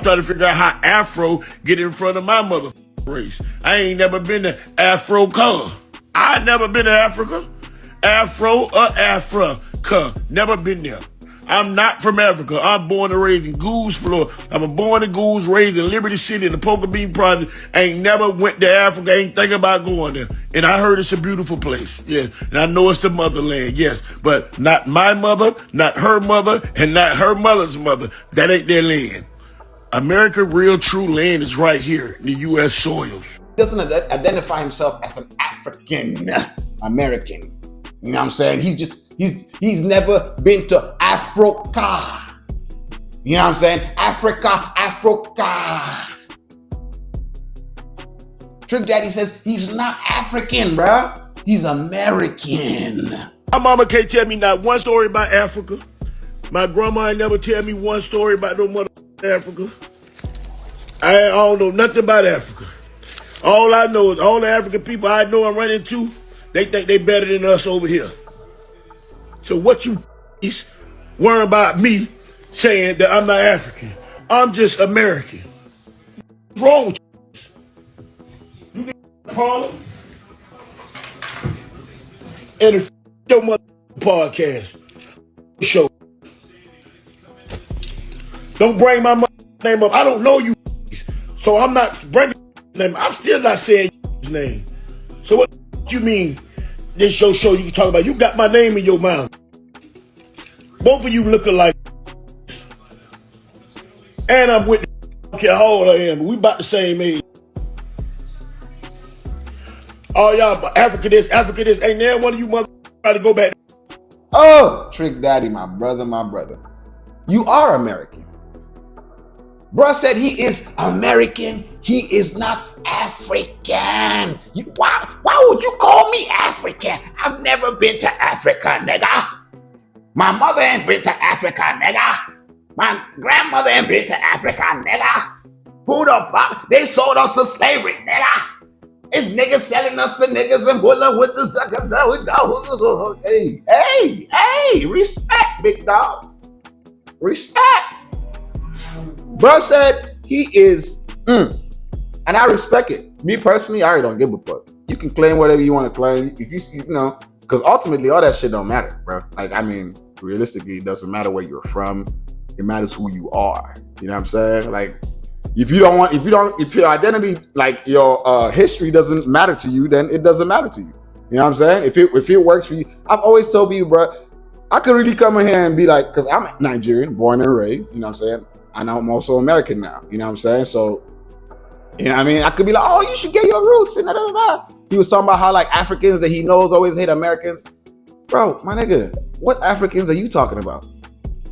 trying to figure out how Afro get in front of my mother race. I ain't never been to Afro color. I never been to Africa. Afro or Africa. Never been there. I'm not from Africa. I'm born and raised in Goose, Florida. I'm born in Goose, raised in Liberty City in the Poker Bean Project. I ain't never went to Africa. Ain't thinking about going there. And I heard it's a beautiful place. Yeah. And I know it's the motherland. Yes. But not my mother, not her mother, and not her mother's mother. That ain't their land. America, real true land is right here in the U.S. soils. He doesn't identify himself as an African American. You know what I'm saying? He's never been to Africa. You know what I'm saying? Africa. Trick Daddy says he's not African, bruh. He's American. My mama can't tell me not one story about Africa. My grandma ain't never tell me one story about no mother Africa. I don't know nothing about Africa. All I know is all the African people I know and run into, they think they better than us over here. So what you worrying about me saying that I'm not African? I'm just American. What's wrong with you? You get a problem? And if your mother podcast show. Don't bring my name up. I don't know you, so I'm not bringing his name. I'm still not saying his name. So what you mean? This show you can talk about. You got my name in your mouth. Both of you look alike. And I'm with I don't care how old I am. We about the same age. Oh y'all, Africa this. Ain't there one of you mother try to go back? Oh, Trick Daddy, my brother. You are American. Bruh said he is American. He is not African. Why would you call me African? I've never been to Africa, nigga. My mother ain't been to Africa, nigga. My grandmother ain't been to Africa, nigga. Who the fuck? They sold us to slavery, nigga. It's niggas selling us to niggas and bulling with the suckers. Hey, respect, big dog. Respect. Bruh said he is, and I respect it. Me personally, I already don't give a fuck. You can claim whatever you want to claim. If you know, because ultimately all that shit don't matter, bro. Like, I mean, realistically, it doesn't matter where you're from. It matters who you are. You know what I'm saying? Like, if your identity, like your history doesn't matter to you, then it doesn't matter to you. You know what I'm saying? If it works for you, I've always told people, bro, I could really come in here and be like, because I'm Nigerian, born and raised, you know what I'm saying? And I'm also American now, you know what I'm saying? So, you know what I mean? I could be like, oh, you should get your roots, and da-da-da-da. He was talking about how like Africans that he knows always hate Americans. Bro, my nigga, what Africans are you talking about?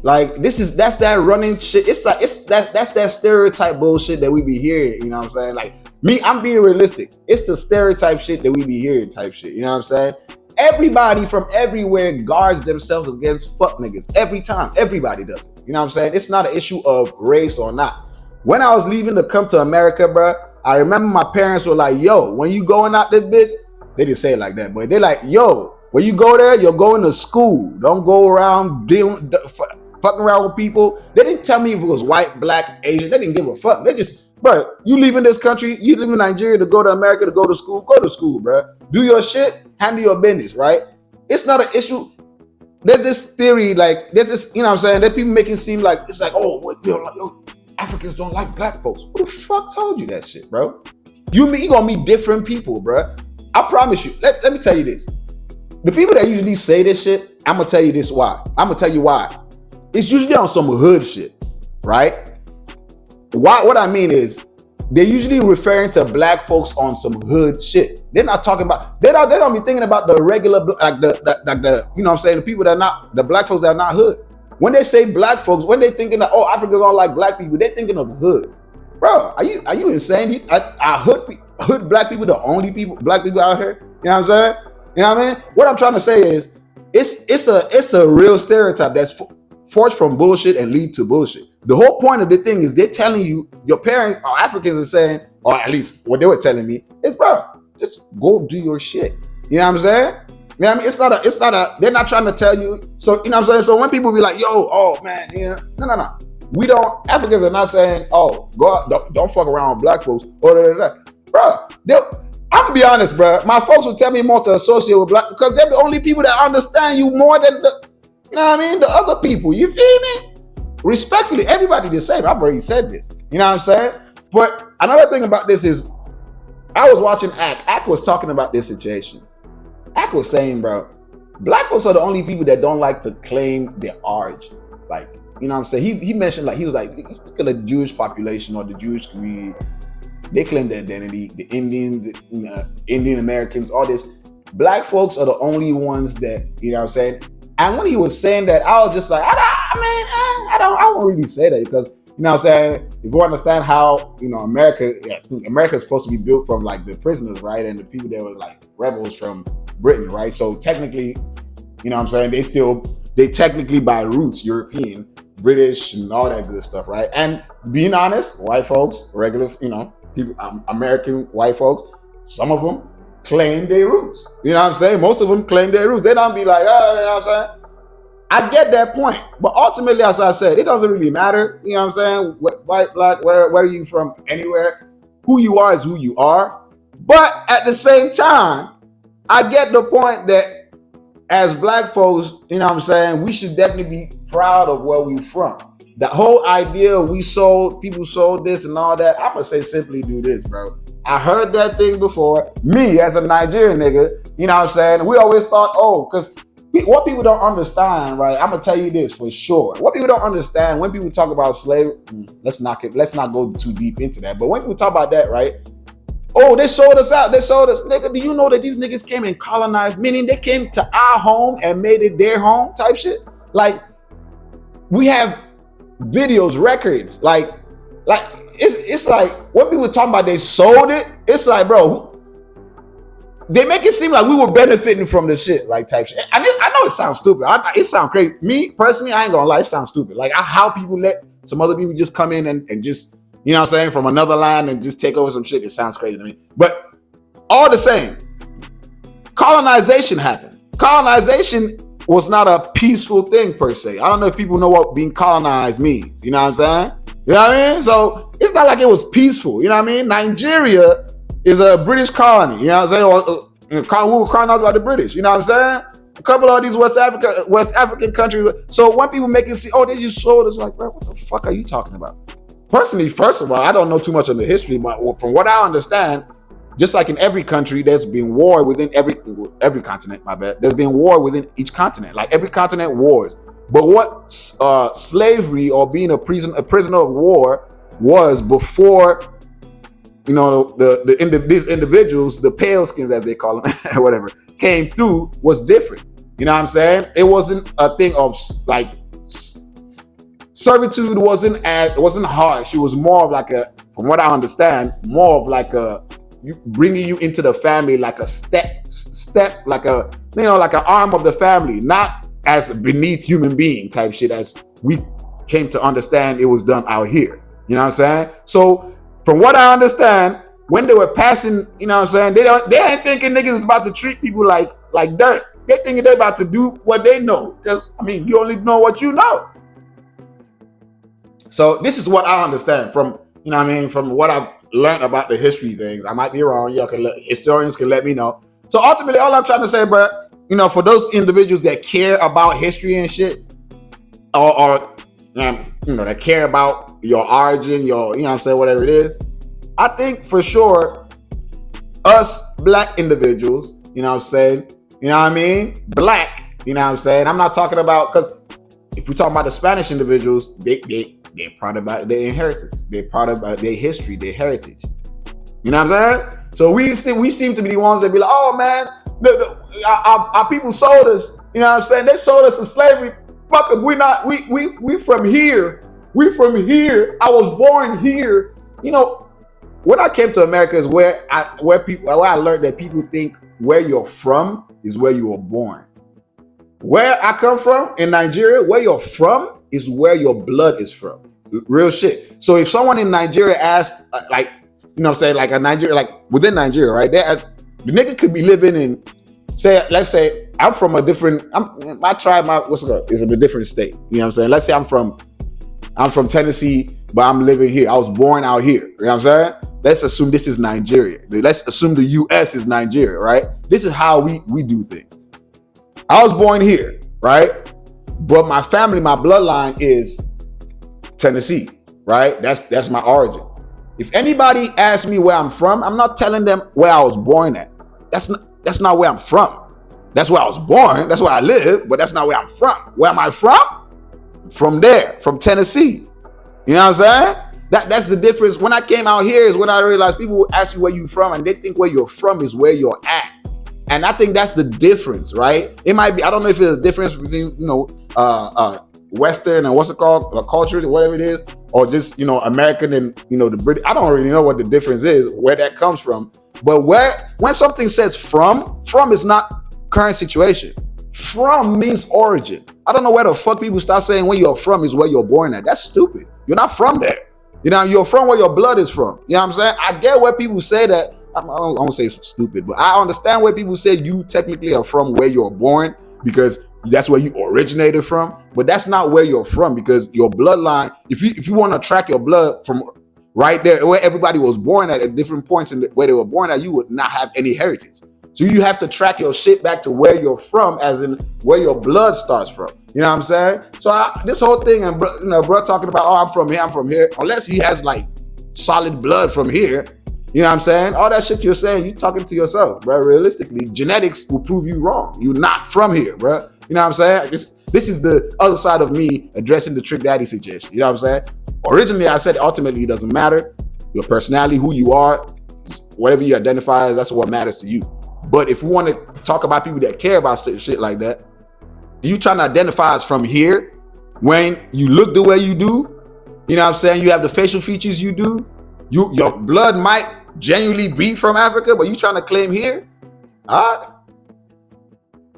Like, that's that running shit. That's that stereotype bullshit that we be hearing, you know what I'm saying? Like, me, I'm being realistic. It's the stereotype shit that we be hearing type shit, you know what I'm saying? Everybody from everywhere guards themselves against fuck niggas every time. Everybody does it. You know what I'm saying? It's not an issue of race or not. When I was leaving to come to America, bro, I remember my parents were like, yo, when you going out this bitch, they didn't say it like that, but they're like, yo, when you go there, you're going to school. Don't go around fucking around with people. They didn't tell me if it was white, black, Asian. They didn't give a fuck. They just, bro, you leaving this country, you leave in Nigeria to go to America to go to school, bro. Do your shit, handle your business, right? It's not an issue. There's this theory, like, there's this, you know what I'm saying, that people make it seem like, it's like, oh, Africans don't like black folks. Who the fuck told you that shit, bro? You gonna meet different people, bro. I promise you. Let me tell you this. The people that usually say this shit, I'm gonna tell you this why. I'm gonna tell you why. It's usually on some hood shit, right? What I mean is, they're usually referring to black folks on some hood shit. They're not talking about, they don't be thinking about the regular, like the you know what I'm saying, the people that are not, the black folks that are not hood. When they say black folks, when they thinking that, oh, Africans don't like black people, they're thinking of hood. Bro, are you insane? Are hood black people the only black people out here? You know what I'm saying? You know what I mean? What I'm trying to say is, it's a real stereotype that's forged from bullshit and lead to bullshit. The whole point of the thing is they're telling you, your parents or Africans are saying, or at least what they were telling me is, bro, just go do your shit. You know what I'm saying? You know what I mean? It's not a, they're not trying to tell you. So, you know what I'm saying? So when people be like, yo, oh man, yeah, no. Africans are not saying, oh, go out, don't fuck around with black folks, or bro. I'm gonna be honest, bro. My folks would tell me more to associate with black because they're the only people that understand you more than the other people. You feel me? Respectfully, everybody the same. I've already said this. You know what I'm saying? But another thing about this is, I was watching Ack. Ack was talking about this situation. Ack was saying, bro, black folks are the only people that don't like to claim their origin. Like, you know what I'm saying? He mentioned, like, he was like, look at the Jewish population or the Jewish community. They claim their identity. The Indians, Indian Americans, all this. Black folks are the only ones that, you know what I'm saying? And when he was saying that, I was just like, I don't really say that because, you know what I'm saying? If you understand how, America is supposed to be built from like the prisoners, right? And the people that were like rebels from Britain, right? So technically, you know what I'm saying? They technically by roots European, British, and all that good stuff, right? And being honest, white folks, regular, people, American white folks, some of them claim their roots. You know what I'm saying? Most of them claim their roots. They don't be like, oh, you know what I'm saying? I get that point. But ultimately, as I said, it doesn't really matter. You know what I'm saying? White, black, where are you from, anywhere. Who you are is who you are. But at the same time, I get the point that as black folks, you know what I'm saying, we should definitely be proud of where we're from. The whole idea people sold this and all that, I'm going to say simply do this, bro. I heard that thing before. Me, as a Nigerian nigga, you know what I'm saying, we always thought, because what people don't understand, right? I'm going to tell you this for sure. What people don't understand when people talk about slavery, let's not go too deep into that. But when people talk about that, right? Oh, they sold us out. They sold us. Nigga, do you know that these niggas came and colonized, meaning they came to our home and made it their home type shit? Like, we have videos, records, like it's like when people talking about they sold it, it's like, bro, they make it seem like we were benefiting from the shit, like type shit. I know it sounds stupid. It sounds crazy. Me personally, I ain't gonna lie, it sounds stupid. Like how people let some other people just come in and just, you know what I'm saying, from another land and just take over some shit. It sounds crazy to me. But all the same, colonization happened. Colonization was not a peaceful thing per se. I don't know if people know what being colonized means. You know what I'm saying? You know what I mean? So it's not like it was peaceful. You know what I mean? Nigeria is a British colony. You know what I'm saying? We were colonized by the British. You know what I'm saying? A couple of these West African countries. So when people make it see, oh, they just sold us, like, bro, what the fuck are you talking about? Personally, first of all, I don't know too much of the history, but from what I understand, just like in every country, there's been war within every continent, my bad. There's been war within each continent. Like every continent wars. But what slavery or being a prisoner of war was before, these individuals, the pale skins as they call them, or whatever, came through was different. You know what I'm saying? It wasn't a thing of like servitude wasn't harsh. It was more of like from what I understand, more of like bringing you into the family like a step, like like an arm of the family, not as beneath human being type shit as we came to understand it was done out here. You know what I'm saying? So from what I understand, when they were passing, you know what I'm saying, they ain't thinking niggas is about to treat people like dirt. They thinking they're about to do what they know. Because you only know what you know. So this is what I understand from, from what I've learned about the history things. I might be wrong. Historians can let me know. So ultimately, all I'm trying to say, bro, for those individuals that care about history and shit, or that care about your origin, whatever it is, I think for sure, us black individuals, black, I'm not talking about, because if we're talking about the Spanish individuals, they're proud about their inheritance. They're proud about their history, their heritage. You know what I'm saying? So we seem to be the ones that be like, oh man, our people sold us. You know what I'm saying? They sold us to slavery. Fuck it, we from here. We from here. I was born here. When I came to America is where I learned that people think where you're from is where you were born. Where I come from in Nigeria, where you're from is where your blood is from. Real shit. So if someone in Nigeria asked, like a Nigeria, like within Nigeria, right? The nigga could be living in, let's say I'm from my tribe, is in a different state. You know what I'm saying? Let's say I'm from I'm from Tennessee, but I'm living here. I was born out here. You know what I'm saying? Let's assume this is Nigeria. Let's assume the US is Nigeria, right? This is how we do things. I was born here, right? But my family, my bloodline is Tennessee, right? That's my origin. If anybody asks me where I'm from, I'm not telling them where I was born at. That's not where I'm from. That's where I was born. That's where I live, but that's not where I'm from. Where am I from? From there, from Tennessee. You know what I'm saying? That's the difference. When I came out here is when I realized people will ask you where you're from and they think where you're from is where you're at. And I think that's the difference, right? It might be, I don't know if it's a difference between, Western and what's it called, culture, whatever it is, or just, American and, the British. I don't really know what the difference is, where that comes from. But when something says from is not current situation. From means origin. I don't know where the fuck people start saying where you're from is where you're born at. That's stupid. You're not from there. You're from where your blood is from. You know what I'm saying? I get where people say that. I don't say it's stupid, but I understand where people say you technically are from where you're born because that's where you originated from. But that's not where you're from because your bloodline, if you want to track your blood from right there where everybody was born at different points in where they were born at, you would not have any heritage. So you have to track your shit back to where you're from, as in where your blood starts from. You know what I'm saying? So this whole thing, and bro talking about, I'm from here, unless he has like solid blood from here, you know what I'm saying? All that shit you're saying, you talking to yourself, bro. Realistically, genetics will prove you wrong. You're not from here, bro. You know what I'm saying? This is the other side of me addressing the Trick Daddy situation. You know what I'm saying? Originally, I said ultimately it doesn't matter. Your personality, who you are, whatever you identify as, that's what matters to you. But if we want to talk about people that care about shit like that, you trying to identify as from here when you look the way you do, you know what I'm saying? You have the facial features you do. Your blood might genuinely be from Africa, but you trying to claim here? All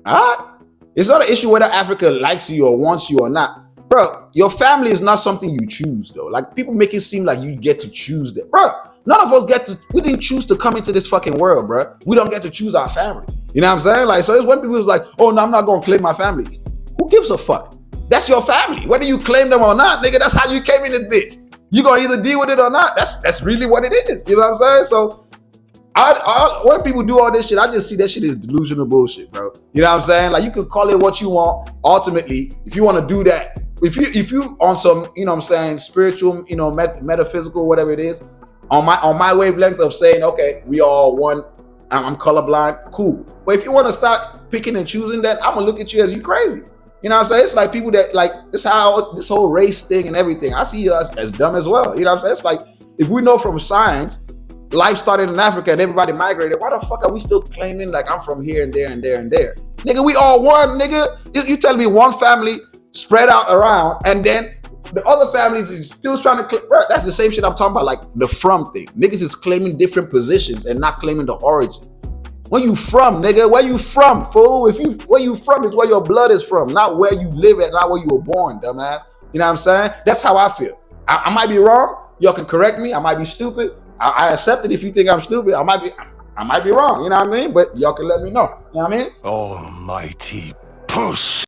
right. It's not an issue whether Africa likes you or wants you or not. Bro, your family is not something you choose though. Like people make it seem like you get to choose that. Bro, none of us we didn't choose to come into this fucking world, bro. We don't get to choose our family. You know what I'm saying? Like, so it's when people is like, oh no, I'm not gonna claim my family. Who gives a fuck? That's your family. Whether you claim them or not, nigga, that's how you came in this bitch. You gonna either deal with it or not. That's really what it is. You know what I'm saying? So when people do all this shit, I just see that shit is delusional bullshit, bro. You know what I'm saying? Like you can call it what you want. Ultimately, if you want to do that, if you on some, you know what I'm saying, spiritual, metaphysical, whatever it is, on my wavelength of saying, okay, we all one, I'm colorblind, cool. But if you want to start picking and choosing that, I'm gonna look at you as you crazy. You know what I'm saying? It's like people that like this how this whole race thing and everything. I see you as dumb as well. You know what I'm saying? It's like if we know from science, life started in Africa and everybody migrated. Why the fuck are we still claiming like I'm from here and there and there and there? Nigga, we all one, nigga. You telling me one family spread out around and then the other families is still trying to bro, that's the same shit I'm talking about, like the from thing. Niggas is claiming different positions and not claiming the origin. Where you from, nigga? Where you from, fool? Where you from is where your blood is from, not where you live at, not where you were born, dumbass. You know what I'm saying? That's how I feel. I might be wrong. Y'all can correct me. I might be stupid. I accept it if you think I'm stupid. I might be wrong. You know what I mean? But y'all can let me know. You know what I mean? Almighty push.